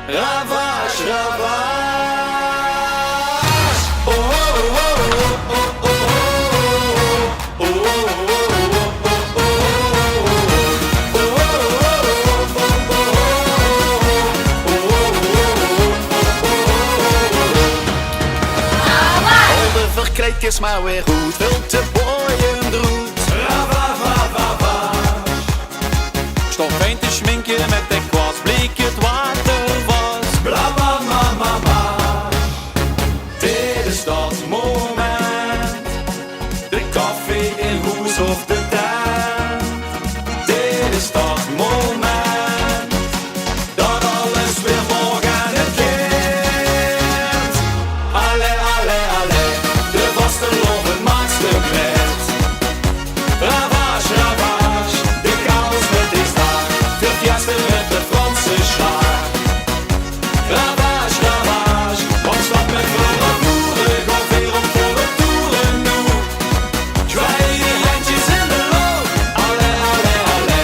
Ravage, ravage. Oh, oh, oh, oh, oh, oh, oh, oh, verkleed is maar weer goed, wilt de boeien droet. Ravage. Stof heen te schminken met de kwast, bleek het water was. Bla bla bla bla bla. Dit is dat moment, de koffie in hoes of de tuin. Dit is dat moment, dat alles weer morgen het kind. Alle, alle, alle. De loven maakste met ravage, ravage. De chaos met die staart, de fiesta met de Franse schaar. Ravage, ravage. Op stap met volle boeren, ga weer op volle toeren nu. Zwaai die handjes in de lucht. Alle, alle, alle.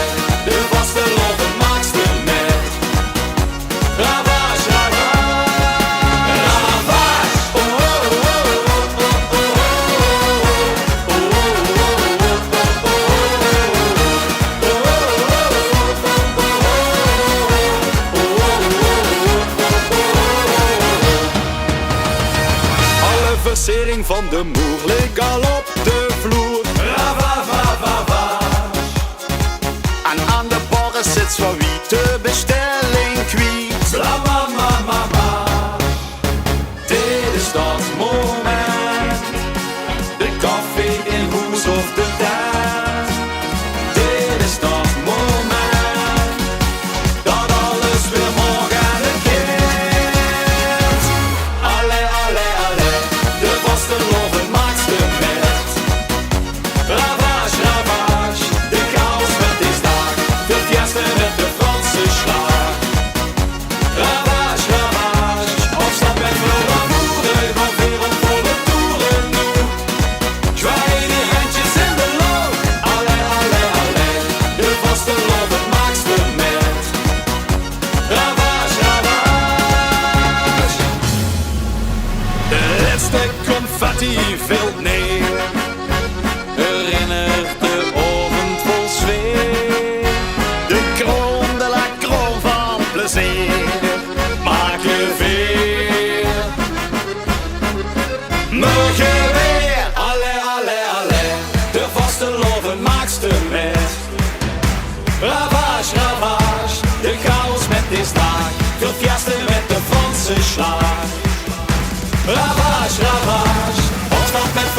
De vaste loven maakste met ravage, ravage. Ravage. Oh, oh, oh, oh, oh, oh. Versiering van de moer ligt al op de vloer. Ravavavavage. En aan de barren zit zo wie de bestelling kwijt. Blamamamama. Dit is dat moment, de koffie in hoes of de tuin. Dit is dat moment, dat alles weer morgen het kind. Alle, alle, alle. De vaste loven maakste met ravage, ravage. De chaos met die staak, de fiesta met de Franse schaar. Ravage, ravage. Opstap met volle boeren, ga weer op volle toeren nu. Zwaai die handjes in de lucht. Alle, alle, alle. De vaste loven maakste met ravage, ravage. De laatste confetti valt neer, herinnert de oven vol sfeer. De kroon de la kroon van plezier, maak je weer. Morgen weer, alle, alle, alle. De vaste loven maakste met ravage, ravage. De chaos met die staak, de fiesta met de Franse schaar. Ravage, ravage, ons wat met